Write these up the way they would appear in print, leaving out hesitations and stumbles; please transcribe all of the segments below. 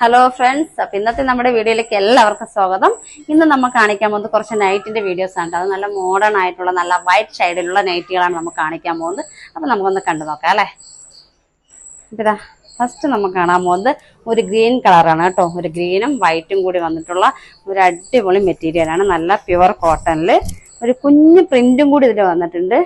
Hello friends, അപ്പൊ ഇന്നത്തെ നമ്മുടെ വീഡിയോയിലേക്ക് എല്ലാവർക്കും സ്വാഗതം. ഇന്ന് നമ്മൾ കാണിക്കാൻ പോകുന്നത് കുറച്ച് നൈറ്റിന്റെ വീഡിയോസ് ആണ്. അത് നല്ല മോഡേൺ ആയിട്ടുള്ള നല്ല വൈറ്റ് ഷെയ്ഡിലുള്ള നൈറ്റികളാണ് നമുക്ക് കാണിക്കാൻ പോകുന്നത്. അപ്പൊ നമുക്കൊന്ന് കണ്ടു നോക്കാം അല്ലെ. ഇതാ ഫസ്റ്റ് നമുക്ക് കാണാൻ പോകുന്നത് ഒരു ഗ്രീൻ കളറാണ് കേട്ടോ. ഒരു ഗ്രീനും വൈറ്റും കൂടി വന്നിട്ടുള്ള ഒരു അടിപൊളി മെറ്റീരിയലാണ്. നല്ല പ്യുവർ കോട്ടണില് ഒരു കുഞ്ഞു പ്രിന്റും കൂടി ഇതിൽ വന്നിട്ടുണ്ട്.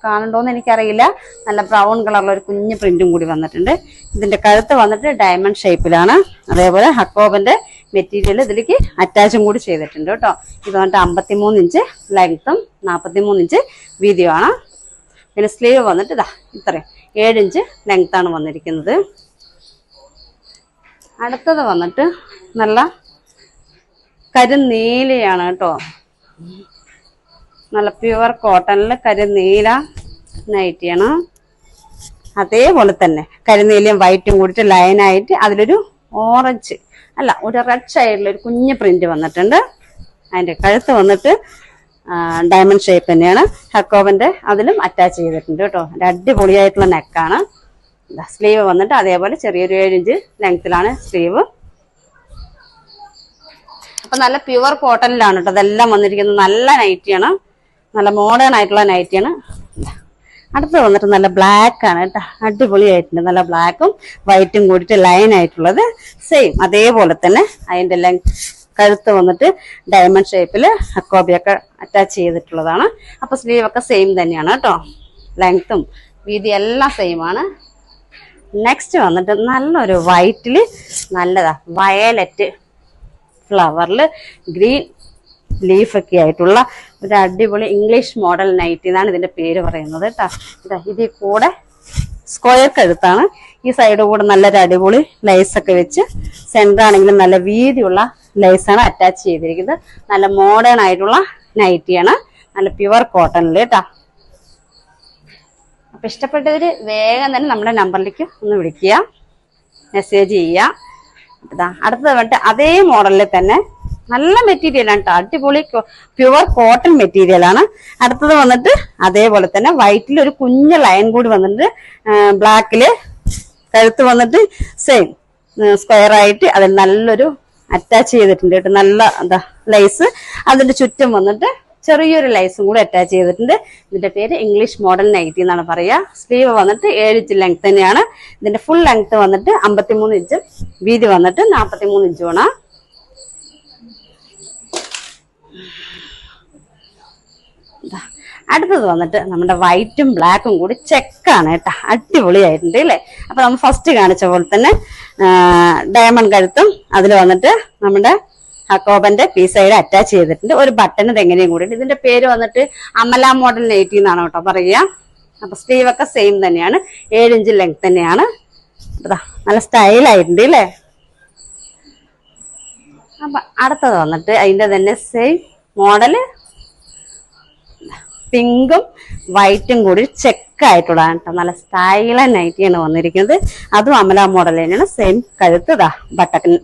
കാണണ്ടോന്ന് എനിക്കറിയില്ല. നല്ല ബ്രൗൺ കളറിലുള്ള ഒരു കുഞ്ഞു പ്രിന്റും കൂടി വന്നിട്ടുണ്ട്. ഇതിന്റെ കഴുത്ത് വന്നിട്ട് ഡയമണ്ട് ഷേപ്പിലാണ്. അതേപോലെ ഹക്കോബന്റെ മെറ്റീരിയൽ ഇതിലേക്ക് അറ്റാച്ചും കൂടി ചെയ്തിട്ടുണ്ട് കേട്ടോ. ഇത് വന്നിട്ട് 53 ഇഞ്ച് ലെങ്ത്തും 43 ഇഞ്ച് വീതിയുമാണ്. പിന്നെ സ്ലീവ് വന്നിട്ട് ഇതാ ഇത്രയും 7 ഇഞ്ച് ലെങ്ത്താണ് വന്നിരിക്കുന്നത്. അടുത്തത് വന്നിട്ട് നല്ല കരിനീലയാണ് കേട്ടോ. നല്ല പ്യുവർ കോട്ടണിൽ കരിനീല നൈറ്റിയാണ്. അതേപോലെ തന്നെ കരിനീലയും വൈറ്റും കൂടിയിട്ട് ലൈനായിട്ട് അതിലൊരു ഓറഞ്ച് അല്ല ഒരു റെഡ് ഷെയ്ഡിൽ ഒരു കുഞ്ഞ് പ്രിന്റ് വന്നിട്ടുണ്ട്. അതിന്റെ കഴുത്ത് വന്നിട്ട് ഡയമണ്ട് ഷേപ്പ് തന്നെയാണ്. ഹക്കോബന്റെ അതിലും അറ്റാച്ച് ചെയ്തിട്ടുണ്ട് കേട്ടോ. ഒരു അടിപൊളിയായിട്ടുള്ള നെക്കാണ്. സ്ലീവ് വന്നിട്ട് അതേപോലെ ചെറിയൊരു 7 ഇഞ്ച് ലെങ്ത്തിലാണ് സ്ലീവ്. അപ്പൊ നല്ല പ്യുവർ കോട്ടണിലാണ് കേട്ടോ അതെല്ലാം വന്നിരിക്കുന്നത്. നല്ല നൈറ്റിയാണ്, നല്ല മോഡേൺ ആയിട്ടുള്ള നൈറ്റിയാണ്. അടുത്ത് വന്നിട്ട് നല്ല ബ്ലാക്ക് ആണ് കേട്ടോ. അടിപൊളിയായിട്ടുണ്ട്. നല്ല ബ്ലാക്കും വൈറ്റും കൂടിയിട്ട് ലൈൻ ആയിട്ടുള്ളത് സെയിം അതേപോലെ തന്നെ. അതിന്റെ കഴുത്ത് വന്നിട്ട് ഡയമണ്ട് ഷേപ്പിൽ ഹക്കോബിയൊക്കെ അറ്റാച്ച് ചെയ്തിട്ടുള്ളതാണ്. അപ്പൊ സ്ലീവ് ഒക്കെ സെയിം തന്നെയാണ് കേട്ടോ. ലെങ്ത്തും വീതി എല്ലാം സെയിം ആണ്. നെക്സ്റ്റ് വന്നിട്ട് നല്ലൊരു വൈറ്റില് നല്ലതാ വയലറ്റ് ഫ്ലവറിൽ ഗ്രീൻ ലീഫൊക്കെ ആയിട്ടുള്ള ഒരു അടിപൊളി ഇംഗ്ലീഷ് മോഡൽ നൈറ്റി എന്നാണ് ഇതിന്റെ പേര് പറയുന്നത് കേട്ടോ. ഇതിൽ കൂടെ സ്ക്വയർ കഴുത്താണ്. ഈ സൈഡ് കൂടെ നല്ലൊരു അടിപൊളി ലൈസ് ഒക്കെ വെച്ച് സെന്റർ ആണെങ്കിലും നല്ല വീതിയുള്ള ലൈസാണ് അറ്റാച്ച് ചെയ്തിരിക്കുന്നത്. നല്ല മോഡേൺ ആയിട്ടുള്ള നൈറ്റിയാണ്. നല്ല പ്യുവർ കോട്ടണില് കേട്ടോ. അപ്പൊ ഇഷ്ടപ്പെട്ടവര് വേഗം തന്നെ നമ്മുടെ നമ്പറിലേക്ക് ഒന്ന് വിളിക്കുക, മെസ്സേജ് ചെയ്യുക. അടുത്തത് വന്നിട്ട് അതേ മോഡലിൽ തന്നെ നല്ല മെറ്റീരിയലാണ് കേട്ടോ. അടിപൊളി പ്യുവർ കോട്ടൺ മെറ്റീരിയലാണ്. അടുത്തത് വന്നിട്ട് അതേപോലെ തന്നെ വൈറ്റിൽ ഒരു കുഞ്ഞ ലൈൻ കൂടി വന്നിട്ട് ബ്ലാക്കില് കഴുത്ത് വന്നിട്ട് സെയിം സ്ക്വയർ ആയിട്ട് അതിൽ നല്ലൊരു അറ്റാച്ച് ചെയ്തിട്ടുണ്ട് കേട്ടോ. നല്ല എന്താ ലൈസ് അതിന്റെ ചുറ്റും വന്നിട്ട് ചെറിയൊരു ലൈസും കൂടി അറ്റാച്ച് ചെയ്തിട്ടുണ്ട്. ഇതിന്റെ പേര് ഇംഗ്ലീഷ് മോഡൽ നൈറ്റി എന്നാണ് പറയുക. സ്ലീവ് വന്നിട്ട് 7 ഇഞ്ച് ലെങ്ത് തന്നെയാണ്. ഇതിന്റെ ഫുൾ ലെങ്ത് വന്നിട്ട് 53 ഇഞ്ച് വീതി വന്നിട്ട് 43 ഇഞ്ചുമാണ്. അടുത്തത് വന്നിട്ട് നമ്മുടെ വൈറ്റും ബ്ലാക്കും കൂടി ചെക്കാണ് കേട്ടോ. അടിപൊളിയായിട്ടുണ്ട് അല്ലേ. അപ്പൊ നമ്മൾ ഫസ്റ്റ് കാണിച്ച പോലെ തന്നെ ഡയമണ്ട് കഴുത്തും അതിൽ വന്നിട്ട് നമ്മുടെ ഹക്കോബന്റെ പീ സൈഡ് അറ്റാച്ച് ചെയ്തിട്ടുണ്ട്. ഒരു ബട്ടൺ എങ്ങനെയും കൂടി. ഇതിന്റെ പേര് വന്നിട്ട് അമല മോഡൽ നൈറ്റി എന്നാണ് കേട്ടോ പറയുക. അപ്പൊ സ്ലീവ് ഒക്കെ സെയിം തന്നെയാണ്. 7 ഇഞ്ച് ലെങ്ത് തന്നെയാണ്. നല്ല സ്റ്റൈലായിട്ടുണ്ട് അല്ലേ. അപ്പൊ അടുത്തത് വന്നിട്ട് അതിന്റെ തന്നെ സെയിം മോഡല് പിങ്കും വൈറ്റും കൂടി ചെക്കായിട്ടുള്ളതാണ് കേട്ടോ. നല്ല സ്റ്റൈലൻ നൈറ്റിയാണ് വന്നിരിക്കുന്നത്. അതും അമല മോഡൽ തന്നെയാണ്. സെയിം കഴുത്ത്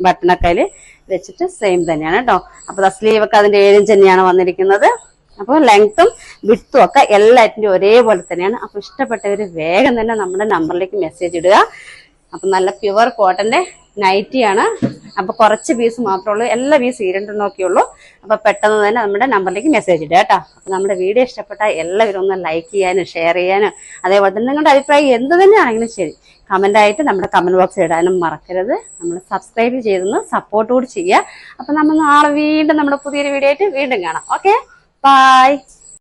ബട്ടണക്കയില് വെച്ചിട്ട് സെയിം തന്നെയാണ് കേട്ടോ. അപ്പൊ സ്ലീവ് ഒക്കെ അതിന്റെ 7 ഇഞ്ച് തന്നെയാണ് വന്നിരിക്കുന്നത്. അപ്പോൾ ലെങ്ത്തും വിഡ്ത്തും ഒക്കെ എല്ലാറ്റിന്റെ ഒരേപോലെ തന്നെയാണ്. അപ്പൊ ഇഷ്ടപ്പെട്ടവര് വേഗം തന്നെ നമ്മുടെ നമ്പറിലേക്ക് മെസ്സേജ് ഇടുക. അപ്പൊ നല്ല പ്യുവർ കോട്ടന്റെ നൈറ്റിയാണ്. അപ്പൊ കുറച്ച് പീസ് മാത്രമേ ഉള്ളൂ. എല്ലാ പീസ് 2 ഉള്ളൂ. അപ്പൊ പെട്ടെന്ന് തന്നെ നമ്മുടെ നമ്പറിലേക്ക് മെസ്സേജ് ഇടുക കേട്ടോ. അപ്പൊ നമ്മുടെ വീഡിയോ ഇഷ്ടപ്പെട്ടാൽ എല്ലാവരും ഒന്ന് ലൈക്ക് ചെയ്യാനും ഷെയർ ചെയ്യാനും അതേപോലെ തന്നെ നിങ്ങളുടെ അഭിപ്രായം എന്ത് തന്നെയാണെങ്കിലും ശരി കമന്റ് ആയിട്ട് നമ്മുടെ കമന്റ് ബോക്സിൽ ഇടാനും മറക്കരുത്. നമ്മൾ സബ്സ്ക്രൈബ് ചെയ്തൊന്ന് സപ്പോർട്ട് കൂടി ചെയ്യുക. അപ്പൊ നമ്മൾ നാളെ വീണ്ടും നമ്മുടെ പുതിയൊരു വീഡിയോ ആയിട്ട് വീണ്ടും കാണാം. Okay, by.